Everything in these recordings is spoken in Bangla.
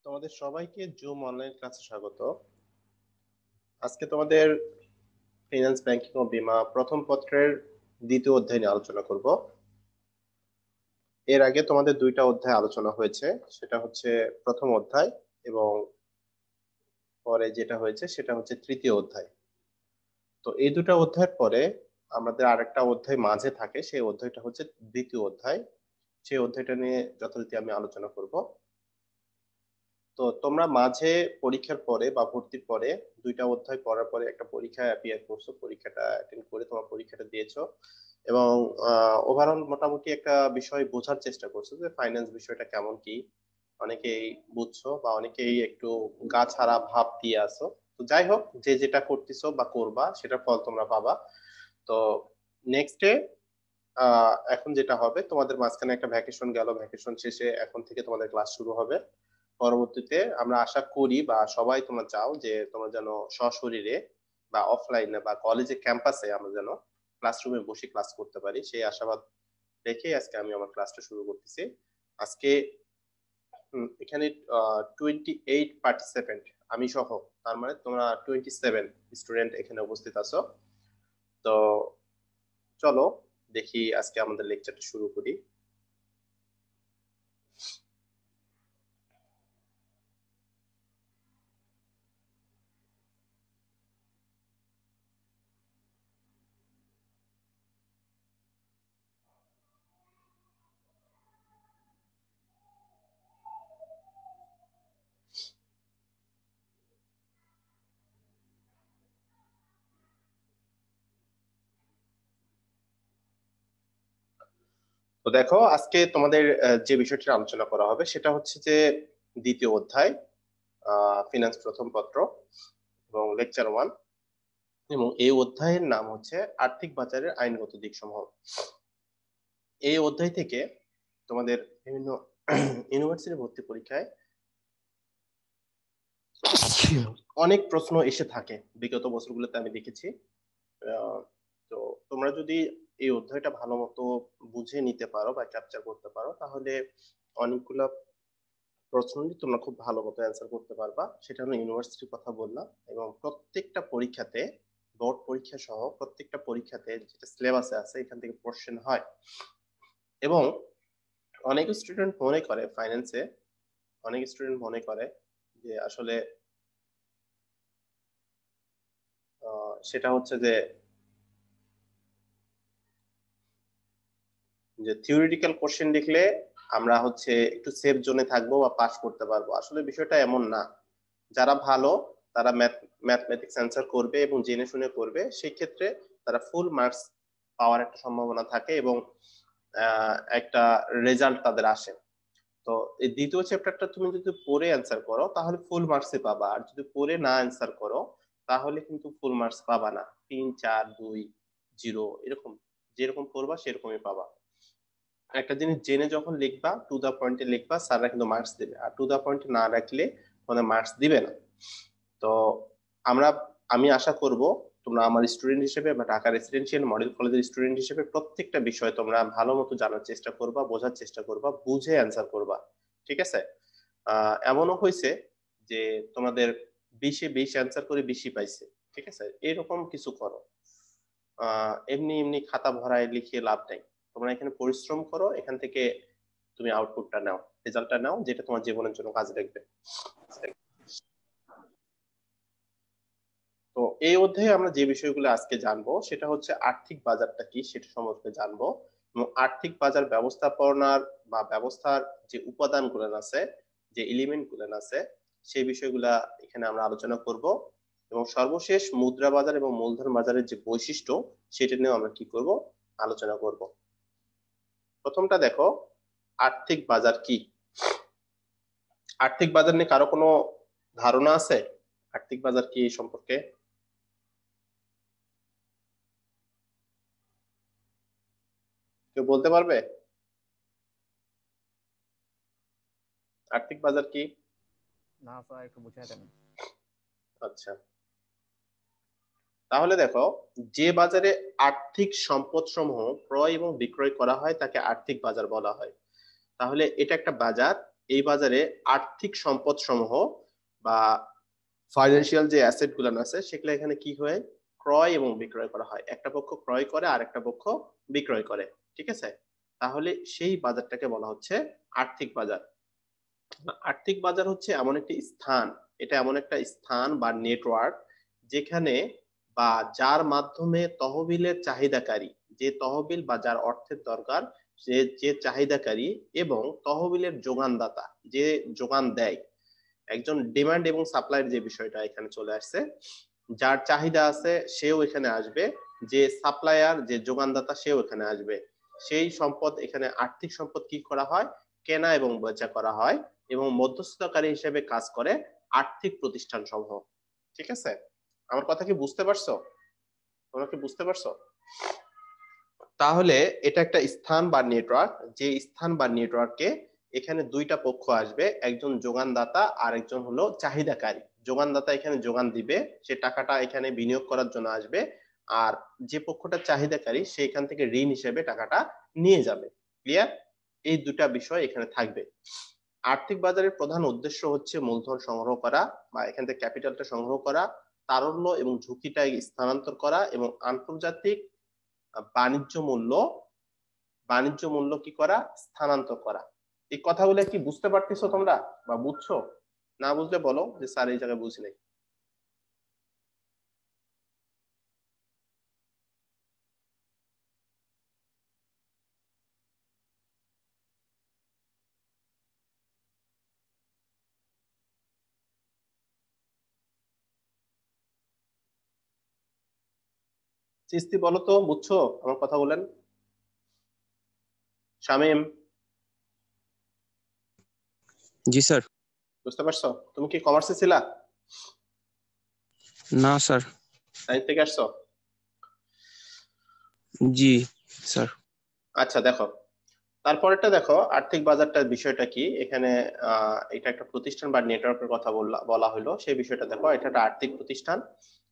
তোমাদের সবাইকে জুম অনলাইন ক্লাসে স্বাগত। আজকে তোমাদের ফিনান্স ব্যাংকিং ও বীমা প্রথম পত্রের দ্বিতীয় অধ্যায় নিয়ে আলোচনা করব। এর আগে তোমাদের দুইটা অধ্যায় আলোচনা হয়েছে, সেটা হচ্ছে প্রথম অধ্যায় এবং পরে যেটা হয়েছে সেটা হচ্ছে তৃতীয় অধ্যায়। তো এই দুটো অধ্যায়ের পরে আমাদের আরেকটা অধ্যায় মাঝে থাকে, সেই অধ্যায়টা হচ্ছে দ্বিতীয় অধ্যায়। সেই অধ্যায়টা নিয়ে যথারীতি আমি আলোচনা করব। তো তোমরা মাঝে পরীক্ষার পরে বা ভর্তির পরে দুইটা অধ্যায় পড়ার পরে একটা পরীক্ষায় অ্যাপিয়ার করছো, পরীক্ষাটা অ্যাটেন্ড করে তোমার পরীক্ষাটা দিয়েছো এবং ওভারঅল মোটামুটি একটা বিষয় বোঝার চেষ্টা করছো যে ফাইন্যান্স বিষয়টা কেমন কি। অনেকেই বুঝছো বা অনেকেই একটু গা ছাড়া ভাব দিয়ে আছো। তো যাই হোক, যে যেটা করতেছো বা করবা সেটার ফল তোমরা পাবা। তো নেক্সট ডে এখন যেটা হবে, তোমাদের মাঝখানে একটা ভ্যাকেশন গেল, ভ্যাকেশন শেষে এখন থেকে তোমাদের ক্লাস শুরু হবে। পরবর্তীতে আমরা আশা করি বা সবাই তোমরা চাও যে তোমরা যেন সশরীরে বা অফলাইনে বা কলেজে ক্যাম্পাসে আমরা যেন ক্লাসরুমে বসে ক্লাস করতে পারি, সেই আশাবাদ রেখে আজকে আমি আমার ক্লাসটা শুরু করতেছি। আজকে এখানে 28 পার্টিসিপেন্ট আমি সহ, তার মানে তোমরা 27 স্টুডেন্ট এখানে উপস্থিত আছো। তো চলো দেখি আজকে আমাদের লেকচারটা শুরু করি। তো দেখো, আজকে তোমাদের যে বিষয়টি আলোচনা করা হবে সেটা হচ্ছে যে দ্বিতীয় অধ্যায়, ফিনান্স প্রথম পত্র এবং লেকচার 1। এবং এই অধ্যায়ের নাম হচ্ছে আর্থিক বাজারের আইনগত দিকসমূহ। এই অধ্যায় থেকে তোমাদের বিভিন্ন ইউনিভার্সিটি ভর্তি পরীক্ষায় অনেক প্রশ্ন এসে থাকে, বিগত বছরগুলোতে আমি দেখেছি। আহ, তো তোমরা যদি এই অধ্যায়টা ভালো মতো বুঝে নিতে পারো বা ক্যাপচার করতে পারো, তাহলে অনেকগুলা প্রশ্ন তোমরা খুব ভালো মতো অ্যান্সার করতে পারবা। সেটা আমি ইউনিভার্সিটির কথা বললাম। এবং প্রত্যেকটা পরীক্ষাতে, বোর্ড পরীক্ষা সহ প্রত্যেকটা পরীক্ষাতে যেটা সিলেবাসে আছে এখান থেকে কোশ্চেন হয়। এবং অনেক স্টুডেন্ট মনে করে ফাইন্যান্সে, অনেক স্টুডেন্ট মনে করে যে আসলে সেটা হচ্ছে যে যে থিওরিটিক্যাল কোশ্চেন লিখলে আমরা হচ্ছে একটু সেফ জোনে থাকবো বা পাস করতে পারবো। আসলে বিষয়টা এমন না। যারা ভালো তারা ম্যাথমেটিক্স অ্যান্সার করবে এবং জেনে শুনে করবে, সেই ক্ষেত্রে তারা ফুল মার্কস পাওয়ার একটা সম্ভাবনা থাকে এবং একটা রেজাল্ট তাদের আসে। তো এই দ্বিতীয় চ্যাপ্টারটা তুমি যদি পড়ে অ্যান্সার করো তাহলে ফুল মার্কসই পাবা, আর যদি পড়ে না অ্যান্সার করো তাহলে কিন্তু ফুল মার্কস পাবা না। 3 4 2 0 এরকম যেরকম পড়বা সেরকমই পাবা। একটা জিনিস জেনে যখন লিখবা, টু দা পয়েন্টে লিখবা, স্যাররা কিন্তু মার্কস দেবে। আর টু দা পয়েন্ট না রাখলে মানে মার্কস দিবে না। তো আমরা আমি আশা করব তোমরা আমার স্টুডেন্ট হিসেবে বা ঢাকা রেসিডেন্সিয়াল মডেল কলেজের স্টুডেন্ট হিসেবে প্রত্যেকটা বিষয় তোমরা ভালো মতো জানার চেষ্টা করবা, বোঝার চেষ্টা করবা, বুঝে অ্যান্সার করবা। ঠিক আছে? এমনও হয়েছে যে তোমাদের 20-এ 20 অ্যান্সার করে 20 পাইছে। ঠিক আছে, এরকম কিছু করো। এমনি এমনি খাতা ভরায় লিখিয়ে লাভ নাই। তোমরা এখানে পরিশ্রম করো, এখান থেকে তুমি আউটপুটটা নাও, রেজাল্টটা নাও, যেটা তোমার জীবনের জন্য কাজে লাগবে। তো এই অধ্যায়ে আমরা যে বিষয়গুলো আজকে জানবো সেটা হচ্ছে আর্থিক বাজারটা কি সেটা সম্পর্কে জানবো। এবং আর্থিক বাজার ব্যবস্থাপনার বা ব্যবস্থার যে উপাদান গুলো আছে, যে এলিমেন্ট গুলো আছে, সেই বিষয়গুলা এখানে আমরা আলোচনা করব। এবং সর্বশেষ মুদ্রা বাজার এবং মূলধন বাজারের যে বৈশিষ্ট্য সেটা নিয়েও আমরা কি করব, আলোচনা করব। প্রথমটা দেখো, আর্থিক বাজার কি। আর্থিক বাজার নিয়ে কারো কোনো ধারণা আছে? আর্থিক বাজার কি এই সম্পর্কে কেউ বলতে পারবে? আর্থিক বাজার কি? না স্যার, একটু বুঝাই দেন। আচ্ছা, তাহলে দেখো, যে বাজারে আর্থিক সম্পদ সমূহ ক্রয় এবং বিক্রয় করা হয় তাকে আর্থিক বাজার বলা হয়। তাহলে এটা একটা বাজার এই বাজারে আর্থিক সম্পদ সমূহ বা ফাইন্যান্সিয়াল যে অ্যাসেট গুলো আছে সেগুলো এখানে কি হয়, ক্রয় এবং বিক্রয় করা হয়। একটা পক্ষ ক্রয় করে আর একটা পক্ষ বিক্রয় করে, ঠিক আছে? তাহলে সেই বাজারটাকে বলা হচ্ছে আর্থিক বাজার। আর্থিক বাজার হচ্ছে এমন একটি স্থান, এটা এমন একটা স্থান বা নেটওয়ার্ক যেখানে বা যার মাধ্যমে তহবিলের চাহিদাকারী, যে তহবিল বা যার অর্থের দরকার, সে যে চাহিদাকারী এবং তহবিলের যোগানদাতা যে যোগান দেয়, একজন ডিমান্ড এবং সাপ্লাইয়ের যে বিষয়টা এখানে চলে আসছে, যার চাহিদা আছে সেও এখানে আসবে, যে সাপ্লায়ার যে যোগানদাতা সেও এখানে আসবে। সেই সম্পদ এখানে আর্থিক সম্পদ কি করা হয়, কেনা এবং বেচা করা হয় এবং মধ্যস্থতাকারী হিসেবে কাজ করে আর্থিক প্রতিষ্ঠান সমূহ। ঠিক আছে, আমার কথা কি বুঝতে পারছো? তোমরা কি বুঝতে পারছো? তাহলে এটা একটা স্থান বা নেটওয়ার্ক, যে স্থান বা নেটওয়ার্কে এখানে দুইটা পক্ষ আসবে, একজন যোগানদাতা আর একজন হলো চাহিদাকারী। যোগানদাতা এখানে যোগান দিবে, সে টাকাটা এখানে বিনিয়োগ করার জন্য আসবে, আর যে পক্ষটা চাহিদাকারী সে এখান থেকে ঋণ হিসেবে টাকাটা নিয়ে যাবে। ক্লিয়ার? এই দুটা বিষয় এখানে থাকবে। আর্থিক বাজারের প্রধান উদ্দেশ্য হচ্ছে মূলধন সংগ্রহ করা বা এখান থেকে ক্যাপিটালটা সংগ্রহ করা, তারল্য এবং ঝুঁকিটা স্থানান্তর করা এবং আন্তর্জাতিক বাণিজ্য মূল্য কি করা, স্থানান্তর করা। এই কথাগুলো কি বুঝতে পারতেছো তোমরা বা বুঝছো? না বুঝলে বলো যে স্যার এই জায়গায় বুঝি নাই। চিস্তি বলো তো, বুঝছো আমার কথা বলেন? শামীম, জি স্যার। বুঝতে পারছো? তুমি কি কমার্সে ছিলা? না স্যার। সায়েন্স থেকে আসছো? জি স্যার। আচ্ছা দেখো, তারপরেরটা দেখো, আর্থিক বাজারটার বিষয়টা কি এখানে। এটা একটা প্রতিষ্ঠান বা নেটওয়ার্কের কথা বলা হলো, সেই বিষয়টা দেখো, এটা একটা আর্থিক প্রতিষ্ঠান।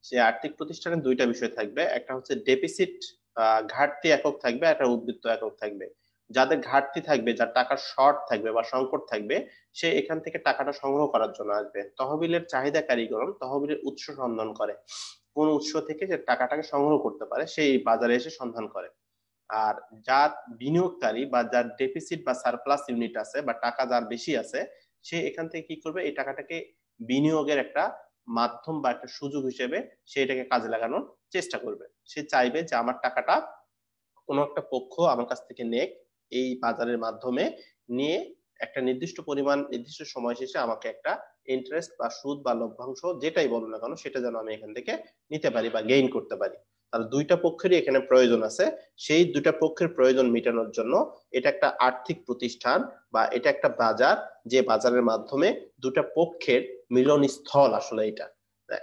সেই আর্থিক প্রতিষ্ঠানের দুইটা বিষয় থাকবে, একটা হচ্ছে ডেফিসিট, ঘাটতি একক থাকবে, একটা উদ্বৃত্ত একক থাকবে। যাদের ঘাটতি থাকবে, যার টাকার শর্ট থাকবে বা সংকট থাকবে, সে এখান থেকে টাকাটা সংগ্রহ করার জন্য আসবে। তহবিলের চাহিদা কারিগণ তহবিলের উৎস সন্ধান করে, কোন উৎস থেকে যে টাকাটাকে সংগ্রহ করতে পারে সেই বাজারে এসে সন্ধান করে। আর যার বিনিয়োগকারী বা যার ডেফিসিট বা সারপ্লাস ইউনিট আছে বা টাকা যার বেশি আছে, সে এখান থেকে কি করবে, এই টাকাটাকে বিনিয়োগের একটা মাধ্যম বা একটা সুযোগ হিসেবে সে এটাকে কাজে লাগানোর চেষ্টা করবে। সে চাইবে যে আমার টাকাটা কোনো একটা পক্ষ আমার কাছ থেকে নেক, এই বাজারের মাধ্যমে নিয়ে একটা নির্দিষ্ট পরিমাণ নির্দিষ্ট সময় শেষে আমাকে একটা ইন্টারেস্ট বা সুদ বা লভ্যাংশ যেটাই বলো না কেন সেটা যেন আমি এখান থেকে নিতে পারি বা গেইন করতে পারি। তাহলে দুইটা পক্ষেরই এখানে প্রয়োজন আছে। সেই দুইটা পক্ষের প্রয়োজন মেটানোর জন্য এটা একটা আর্থিক প্রতিষ্ঠান বা এটা একটা বাজার, যে বাজারের মাধ্যমে দুটা পক্ষের মিলনস্থল আসলে এটা।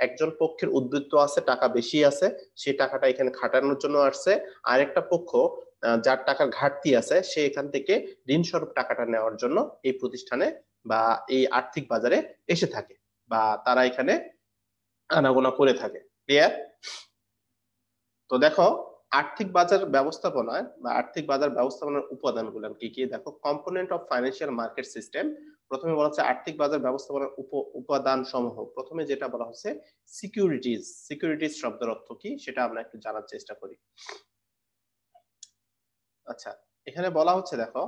একজন পক্ষের উদ্বৃত্ত আছে, টাকা বেশি আছে, সেই টাকাটা এখানে খাটানোর জন্য আসছে। আরেকটা পক্ষ যার টাকার ঘাটতি আছে, সে এখান থেকে ঋণ স্বরূপ টাকাটা নেওয়ার জন্য এই প্রতিষ্ঠানে বা এই আর্থিক বাজারে এসে থাকে বা তারা এখানে আনাগোনা করে থাকে। ক্লিয়ার? তো দেখো, আর্থিক বাজার ব্যবস্থাপনায় বা আর্থিক বাজার ব্যবস্থাপনার উপাদানগুলো কি কি দেখো। Component of financial market system, প্রথমে বলা হচ্ছে আর্থিক বাজার ব্যবস্থাপনার উপাদান সমূহ। প্রথমে যেটা বলা হচ্ছে সিকিউরিটিজ। সিকিউরিটিজ শব্দের অর্থ কি সেটা আমরা একটু জানার চেষ্টা করি। আচ্ছা, এখানে বলা হচ্ছে দেখো,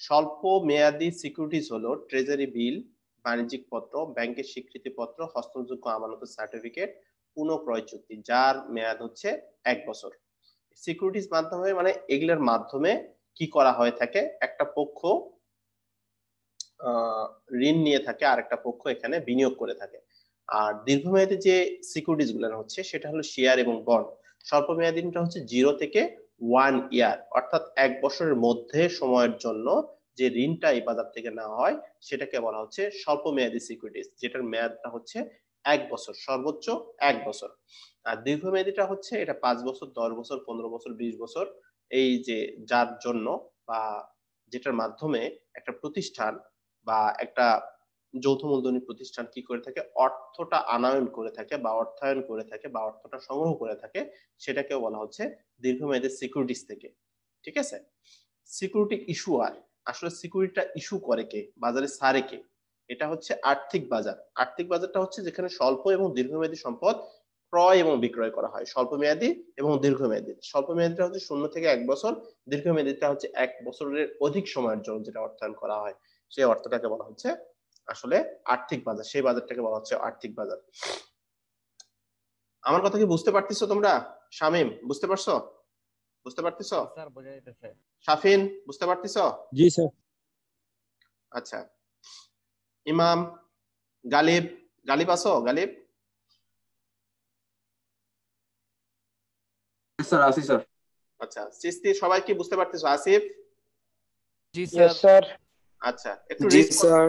স্বল্প মেয়াদি সিকিউরিটিজ হলো ট্রেজারি বিল, বাণিজ্যিক পত্র, ব্যাংকের স্বীকৃতিপত্র, হস্তযোগ্য আমানতের সার্টিফিকেট, পুনঃক্রয় চুক্তি যার মেয়াদ হচ্ছে 1 বছর। সিকিউরিটিজ মাধ্যমে মানে এগুলোর মাধ্যমে কি করা হয়ে থাকে, একটা পক্ষ ঋণ নিয়ে থাকে আর একটা পক্ষ এখানে বিনিয়োগ করে থাকে। আর দীর্ঘমেয়াদী যে সিকিউরিটিজ গুলো হচ্ছে সেটা হলো শেয়ার এবং বন্ড। স্বল্প মেয়াদীটা হচ্ছে 0 থেকে 1 ইয়ার, অর্থাৎ 1 বছরের মধ্যে সময়ের জন্য যে ঋণটা এই বাজার থেকে নেওয়া হয় সেটাকে বলা হচ্ছে স্বল্প মেয়াদী সিকিউরিটিজ, যেটার মেয়াদটা হচ্ছে 1 বছর, সর্বোচ্চ 1 বছর। আর দীর্ঘমেয়াদীটা হচ্ছে এটা 5 বছর, 10 বছর, 15 বছর, 20 বছর। এই যে যার জন্য বা যেটার মাধ্যমে একটা প্রতিষ্ঠান বা একটা যৌথ মূলধনী প্রতিষ্ঠান কি করে থাকে, অর্থটা আনয়ন করে থাকে বা অর্থায়ন করে থাকে বা অর্থটা সংগ্রহ করে থাকে, সেটাকেও বলা হচ্ছে দীর্ঘমেয়াদী সিকিউরিটিজ থেকে। ঠিক আছে? সিকিউরিটি ইস্যুয়ার, আসলে সিকিউরিটিটা ইস্যু করে কে, বাজারে ছাড়ে কে? এটা হচ্ছে আর্থিক বাজার। আর্থিক বাজারটা হচ্ছে যেখানে স্বল্প এবং দীর্ঘমেয়াদী সম্পদ ক্রয় এবং বিক্রয় করা হয়, স্বল্প মেয়াদী এবং দীর্ঘমেয়াদী। স্বল্প মেয়াদীটা হচ্ছে 0 থেকে 1 বছর, দীর্ঘমেয়াদীটা হচ্ছে 1 বছরের অধিক সময়ের জন্য যেটা অর্থায়ন করা হয়, সেই অর্থটাকে বলা হচ্ছে আসলে আর্থিক বাজার, সেই বাজারটাকে বলা হচ্ছে আর্থিক বাজার। আমার কথা কি বুঝতে পারতেছো তোমরা? শামিম, বুঝতে পারছো? বুঝতে পারতেছো? স্যার বোঝা যাইতেছে। শাফিন, বুঝতে পারতেছো? জি স্যার। আচ্ছা, ইমাম, গালিব, গালিব আছো? গালিব, স্যার আছি স্যার। আচ্ছা, সিস্তি, সবাই কি বুঝতে পারতেছো? আসিফ, জি ইয়েস স্যার। স্যার। আচ্ছা, একটু জি রেসপন্স, স্যার।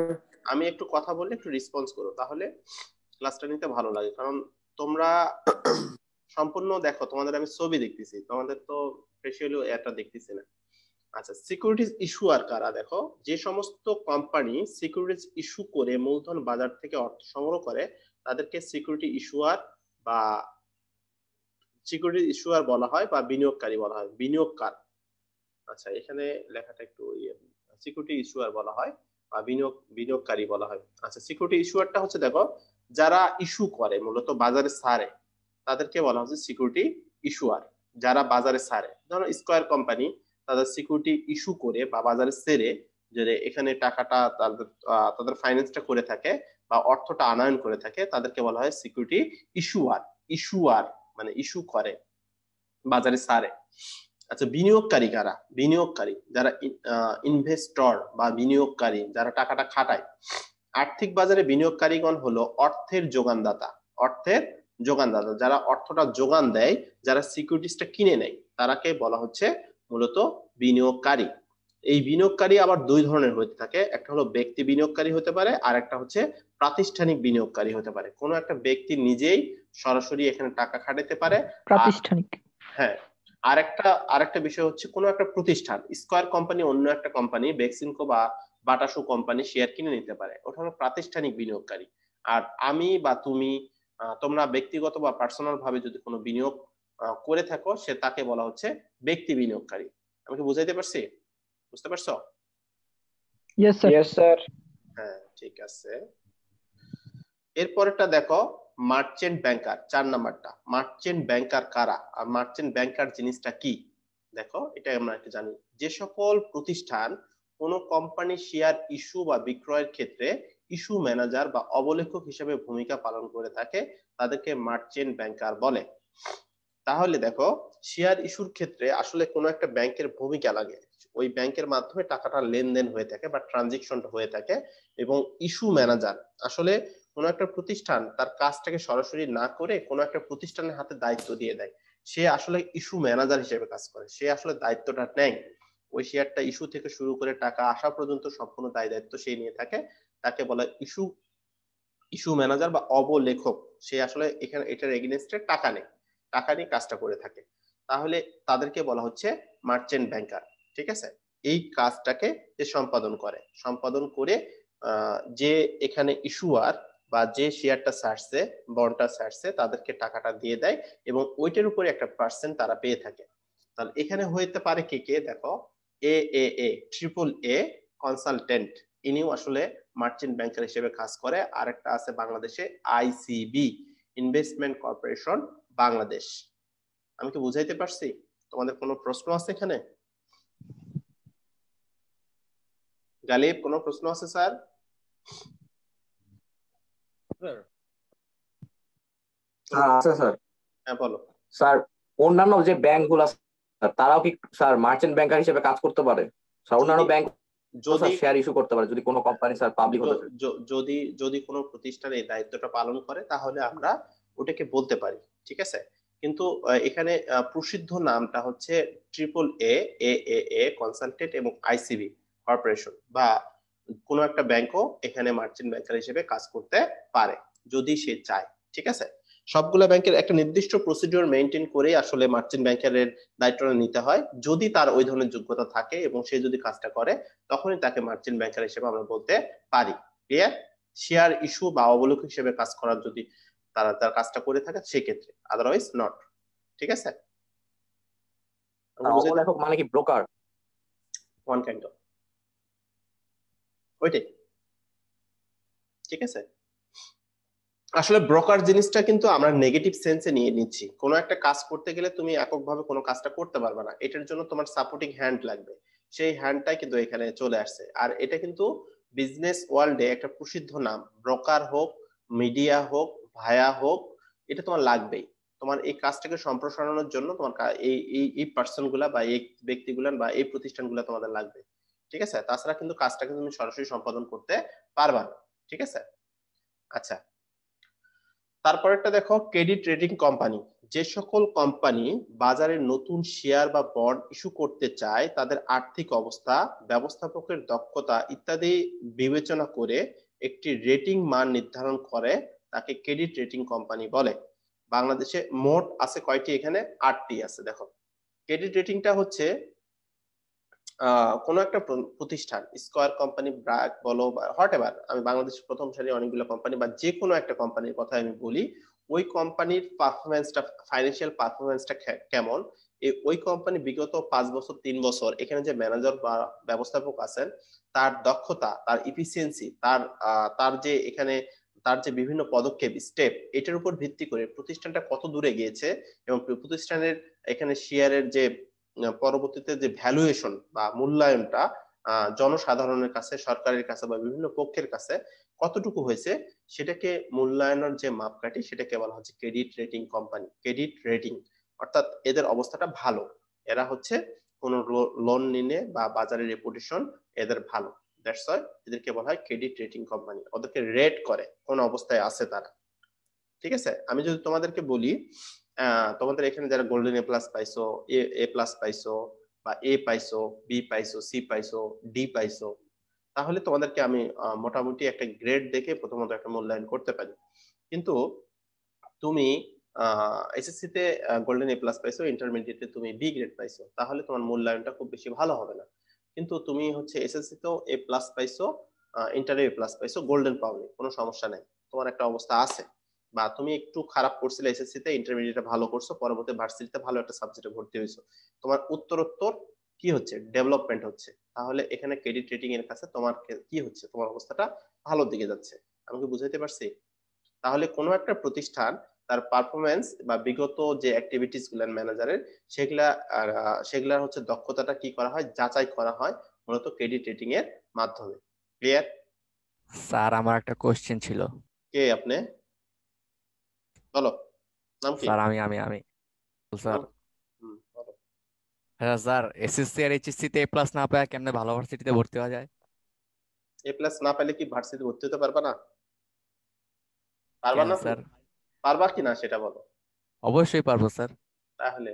আমি একটু কথা বললে একটু রেসপন্স করো, তাহলে ক্লাসটা নিতে ভালো লাগে। কারণ তোমরা সম্পূর্ণ দেখো, তোমাদের আমি ছবি দেখতেছি, তোমাদের তো ফেসিয়ালি এটা দেখতেছি না। আচ্ছা, সিকিউরিটিজ ইস্যুয়ার কারা? দেখো, যে সমস্ত কোম্পানি সিকিউরিটিজ ইস্যু করে মূলধন বাজার থেকে অর্থ সংগ্রহ করে তাদেরকে সিকিউরিটি ইস্যুয়ার বা সিকিউরিটি ইস্যুয়ার বলা হয় বা বিনিয়োগকারী বলা হয়, বিনিয়োগকার। আচ্ছা, এখানে লেখাটা একটু সিকিউরিটি ইস্যুয়ার বলা হয় বা বিনিয়োগকারী বলা হয়। আচ্ছা, সিকিউরিটি ইস্যুয়ারটা হচ্ছে দেখো যারা ইস্যু করে মূলত বাজারে ছাড়ে তাদেরকে বলা হচ্ছে সিকিউরিটি ইস্যুয়ার। যারা বাজারে ছাড়ে, ধরো স্কয়ার কোম্পানি, তাদের সিকিউরিটি ইস্যু করে বা বাজারে ছেড়ে যে এখানে টাকাটা তাদের ফাইন্যান্সটা করে থাকে বা অর্থটা আনয়ন করে থাকে, তাদেরকে বলা হয় সিকিউরিটি ইস্যুয়ার। ইস্যুয়ার মানে ইস্যু করে, বাজারে ছাড়ে। আচ্ছা, বিনিয়োগকারী কারা? বিনিয়োগকারী যারা ইনভেস্টর বা বিনিয়োগকারী যারা টাকাটা খাটায়। আর্থিক বাজারে বিনিয়োগকারীগণ হলো অর্থের যোগানদাতা, অর্থের যোগানদাতা, যারা অর্থটা যোগান দেয়, যারা সিকিউরিটিসটা কিনে নেয়, তারাকে বলা হচ্ছে মূলত বিনিয়োগকারী। এই বিনিয়োগকারী আবার দুই ধরনের হতে থাকে, একটা হলো ব্যক্তি বিনিয়োগকারী হতে পারে, আর একটা হচ্ছে প্রাতিষ্ঠানিক বিনিয়োগকারী হতে পারে। কোনো একটা ব্যক্তি নিজেই সরাসরি এখানে টাকা খাটাতে পারে। প্রাতিষ্ঠানিক। হ্যাঁ, আরেকটা বিষয় হচ্ছে কোনো একটা প্রতিষ্ঠান, স্কয়ার কোম্পানি অন্য একটা কোম্পানি, বেক্সিমকো বা বাটাসু কোম্পানি শেয়ার কিনে নিতে পারে, ওটা হলো প্রাতিষ্ঠানিক বিনিয়োগকারী। আর আমি বা তুমি, তোমরা ব্যক্তিগত বা পার্সোনাল ভাবে যদি কোনো বিনিয়োগ করে থাকো, সে তাকে বলা হচ্ছে ব্যক্তি বিনিয়োগকারী। আমি কি বুঝাইতে পারছি? বুঝতে পারছো? Yes sir. Yes sir. হ্যাঁ, ঠিক আছে। এরপরেরটা দেখো, মার্চেন্ট ব্যাংকার, 4 নাম্বারটা। মার্চেন্ট ব্যাংকার কারা আর মার্চেন্ট ব্যাংকার জিনিসটা কি? দেখো, এটা আমরা একটু জানি, যে সকল প্রতিষ্ঠান কোনো কোম্পানি শেয়ার ইস্যু বা বিক্রয়ের ক্ষেত্রে ইস্যু ম্যানেজার বা অবলেখক হিসেবে ভূমিকা পালন করে থাকে তাদেরকে মার্চেন্ট ব্যাংকার বলে। তাহলে দেখো, শেয়ার ইস্যুর ক্ষেত্রে আসলে কোনো একটা ব্যাংকের ভূমিকা লাগে, ওই ব্যাংকের মাধ্যমে টাকাটা লেনদেন হয়ে থাকে বা ট্রানজেকশনটা হয়ে থাকে। এবং ইস্যু ম্যানেজার আসলে কোনো একটা প্রতিষ্ঠান তার কাজটাকে সরাসরি না করে কোনো একটা প্রতিষ্ঠানের হাতে দায়িত্ব দিয়ে দেয়, সে আসলে ইস্যু ম্যানেজার হিসেবে কাজ করে, সে আসলে দায়িত্বটা নেয়। ওই শেয়ারটা ইস্যু থেকে শুরু করে টাকা আসা পর্যন্ত সম্পূর্ণ দায় দায়িত্ব সে নিয়ে থাকে, তাকে বলা ইস্যু ইস্যু ম্যানেজার বা অবলেখক। সে আসলে এখানে এটার এগেইনস্টে টাকা নেয়, টাকা নিয়ে কাজটা করে থাকে। তাহলে তাদেরকে বলা হচ্ছে মার্চেন্ট ব্যাংকার। ঠিক আছে, এই কাজটাকে যে সম্পাদন করে যে এখানে ইস্যুয়ার বা যে শেয়ারটা ছাড়ছে, বন্ডটা ছাড়ছে, তাদেরকে টাকাটা দিয়ে দেয় এবং ওইটার উপরে একটা পার্সেন্ট তারা পেয়ে থাকে। তাহলে এখানে হইতে পারে কে কে? দেখো, ট্রিপল এ কনসালটেন্ট, ইনিও আসলে মার্চেন্ট ব্যাংকার হিসেবে কাজ করে। আর একটা আছে বাংলাদেশে আইসিবি, ইনভেস্টমেন্ট কর্পোরেশন বাংলাদেশ। আমি কি বুঝাইতে পারছি? তোমাদের কোনো প্রশ্ন আছে এখানে? গালিব, কোনো প্রশ্ন আছে স্যার? স্যার আছে স্যার। হ্যাঁ, বলো। স্যার, অন্যান্য যে ব্যাংক গুলো তারাও কি স্যার মার্চেন্ট ব্যাংকার হিসেবে কাজ করতে পারে? স্যার, অন্যান্য ব্যাংক যদি শেয়ার ইস্যু করতে পারে যদি কোনো কোম্পানি স্যার পাবলিক হতে চায়? যদি কোনো প্রতিষ্ঠান এই দায়িত্বটা পালন করে তাহলে আমরা ওটাকে বলতে পারি। ঠিক আছে, কিন্তু এখানে প্রসিদ্ধ নামটা হচ্ছে ট্রিপল এ কনসালটেন্ট এবং আইসিবি কর্পোরেশন বা কোনো একটা ব্যাংকও এখানে মার্চেন্ট ব্যাংকার হিসেবে কাজ করতে পারে যদি সে চায়। ঠিক আছে, সবগুলো ব্যাংকের একটা নির্দিষ্ট প্রসিডিওর মেনটেন করে আসলে মার্চেন্ট ব্যাংকারের দায়িত্বটা নিতে হয়। যদি তার ওই ধরনের যোগ্যতা থাকে এবং সে যদি কাজটা করে, তখনই তাকে মার্চেন্ট ব্যাংকার হিসেবে আমরা বলতে পারি। ক্লিয়ার? শেয়ার ইস্যু বা অবলোকন হিসেবে কাজ করার যদি তারা তার কাজটা করে থাকে সেক্ষেত্রে, আদারওয়াইজ নট। ঠিক আছে, অবলেখক মানে কি ব্রোকার? ওয়ান কাইন্ড অফ, ওইটাই। ঠিক আছে, আসলে ব্রোকার জিনিসটা কিন্তু আমরা নেগেটিভ সেন্সে নিয়ে নিচ্ছি। কোনো একটা কাজ করতে গেলে তুমি এককভাবে কোনো কাজটা করতে পারবে না, এটার জন্য তোমার সাপোর্টিং হ্যান্ড লাগবে। সেই হ্যান্ডটাই কিন্তু এখানে চলে আসছে। আর এটা কিন্তু বিজনেস ওয়ার্ল্ডে একটা প্রসিদ্ধ নাম, ব্রোকার হোক, মিডিয়া হোক, ভায়া হোক, এটা তোমার লাগবেই। তোমার এই কাজটাকে সম্প্রসারণের জন্য তোমার এই এই এই পার্সন গুলা বা এই ব্যক্তিগুলা বা এই প্রতিষ্ঠানগুলা তোমাদের লাগবে। ঠিক আছে, তাছাড়া কিন্তু কাজটাকে তুমি সরাসরি সম্পাদন করতে পারবা না। ঠিক আছে, আচ্ছা, তারপরেরটা দেখো, ক্রেডিট রেটিং কোম্পানি। যে সকল কোম্পানি বাজারে নতুন শেয়ার বা বন্ড ইস্যু করতে চায়, তাদের আর্থিক অবস্থা, ব্যবস্থাপকের দক্ষতা ইত্যাদি বিবেচনা করে একটি রেটিং মান নির্ধারণ করে, তাকে ক্রেডিট রেটিং কোম্পানি বলে। বাংলাদেশে মোট আছে কয়টি? এখানে 8টি আছে। দেখো, ক্রেডিট রেটিংটা হচ্ছে কোনো একটা প্রতিষ্ঠান, স্কয়ার কোম্পানি, ব্র্যাক বলো বা হোয়াট এভার, আমি বাংলাদেশের প্রথম সারি অনেকগুলো কোম্পানি বা যে কোনো একটা কোম্পানির কথা আমি বলি, ওই কোম্পানির পারফরমেন্সটা, ফাইন্যান্সিয়াল পারফরমেন্সটা কেমন, ওই কোম্পানি বিগত 5 বছর 3 বছর এখানে যে ম্যানেজার বা ব্যবস্থাপক আছেন, তার দক্ষতা, তার ইফিসিয়েন্সি, তার যে এখানে তার যে বিভিন্ন পদক্ষেপ, স্টেপ, এটার উপর ভিত্তি করে প্রতিষ্ঠানটা কত দূরে গিয়েছে এবং প্রতিষ্ঠানের এখানে শেয়ারের যে পরবর্তীতে যে ভ্যালুয়েশন বা মূল্যায়নটা জনসাধারণের কাছে, সরকারের কাছে বা বিভিন্ন পক্ষের কাছে কতটুকু হয়েছে, সেটাকে মূল্যায়নের যে মাপকাঠি, সেটাকে বলা হচ্ছে credit rating company, credit rating. অর্থাৎ এদের অবস্থাটা ভালো, এরা হচ্ছে কোন লোন নিলে বা বাজারের রেপুটেশন এদের ভালো, দ্যাটস ওয়াই এদেরকে বলা হয় ক্রেডিট রেটিং কোম্পানি। ওদেরকে রেট করে কোন অবস্থায় আছে তারা। ঠিক আছে, আমি যদি তোমাদেরকে বলি তোমাদের এখানে যারা গোল্ডেন এ প্লাস পাইছো, এ প্লাস পাইছো বা এ পাইছো, বি পাইছো, সি পাইছো, ডি পাইছো, তাহলে তোমাদেরকে আমি মোটামুটি একটা গ্রেড দেখে প্রথমত একটা মূল্যায়ন করতে পারি। কিন্তু তুমি এসএসসি তে গোল্ডেন এ প্লাস পাইছো, ইন্টারমিডিয়েটে তুমি বি গ্রেড পাইছো, তাহলে তোমার মূল্যায়নটা খুব বেশি ভালো হবে না। কিন্তু তুমি হচ্ছে এসএসসি তেও এ প্লাস পাইছো, ইন্টারে এ প্লাস পাইছো, গোল্ডেন পাওনি, কোনো সমস্যা নাই, তোমার একটা অবস্থা আছে। বা তুমি একটু খারাপ করছিলে এসএসসি তে, ইন্টারমিডিয়েটে ভালো করছো, পরবর্তী ভার্সিটিতে ভালো একটা সাবজেক্টে ভর্তি হয়েছো, তোমার উত্তরোত্তর কি হচ্ছে, ডেভেলপমেন্ট হচ্ছে, তাহলে এখানে ক্রেডিট রেটিং এর কাছে তোমার কি হচ্ছে, তোমার অবস্থাটা ভালোর দিকে যাচ্ছে। আমি কি বুঝাইতে পারছি? তাহলে কোনো একটা প্রতিষ্ঠান তার পারফরমেন্স বা বিগত যে অ্যাক্টিভিটিস গুলো ম্যানেজারের, সেগুলার হচ্ছে দক্ষতাটা কি করা হয়, যাচাই করা হয় মূলত ক্রেডিট রেটিং এর মাধ্যমে। ক্লিয়ার? স্যার আমার একটা কোশ্চেন ছিল। কে আপনি? বলো, নাম কি? স্যার আমি স্যার। বলো। হ্যাঁ স্যার, এসএসসি আর এইচএসসি তে এ প্লাস না পায় কেমনে ভালো ভার্সিটিতে ভর্তি হওয়া যায়? এ প্লাস না পেলে কি ভার্সিটি ভর্তি হতে পারবা না? পারবা কেন না স্যার? তুমি? পারবা কি না সেটা বলো। অবশ্যই পারবো স্যার। তাহলে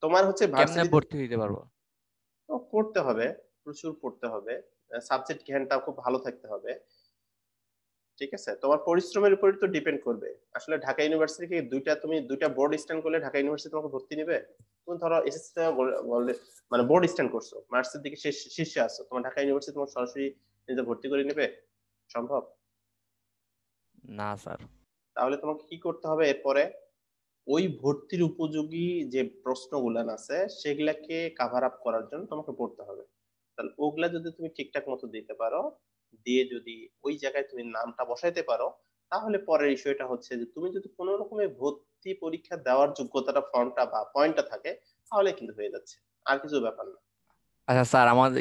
তোমার হচ্ছে কেমনে ভার্সিটিতে ভর্তি হইতে পারবো? পড়তে হবে, প্রচুর পড়তে হবে, সাবজেক্ট জ্ঞানটা খুব ভালো থাকতে হবে। ঠিক আছে, তোমার পরিশ্রমের উপর তো ডিপেন্ড করবে। আসলে ঢাকা ইউনিভার্সিটি কি তুমি দুইটা বোর্ড স্ট্যান্ড করলে ঢাকা ইউনিভার্সিটি তোমাকে ভর্তি নেবে? তুমি ধরো এসএসসি মানে বোর্ড স্ট্যান্ড করছো, মার্কসের দিকে শীর্ষে আসছো, তোমার ঢাকা ইউনিভার্সিটি তোমার সরাসরি নিজে ভর্তি করে নেবে? সম্ভব না স্যার। তাহলে তোমাকে কি করতে হবে এরপরে? ওই ভর্তির উপযোগী যে প্রশ্নগুলান আছে সেগুলাকে কাভার আপ করার জন্য তোমাকে পড়তে হবে। তাহলে ওগুলা যদি তুমি ঠিকঠাক মতো দিতে পারো, দিয়ে যদি ওই জায়গায় তুমি নামটা বসাইতে পারো, তাহলে পরের বিষয়টা হচ্ছে যে তুমি যদি কোনো রকমের ভর্তি পরীক্ষা দেওয়ার যোগ্যতাটা, ফর্মটা বা পয়েন্টটা থাকে, তাহলে কিন্তু হয়ে যাচ্ছে, আর কিছু ব্যাপার না। আচ্ছা স্যার, আমাদের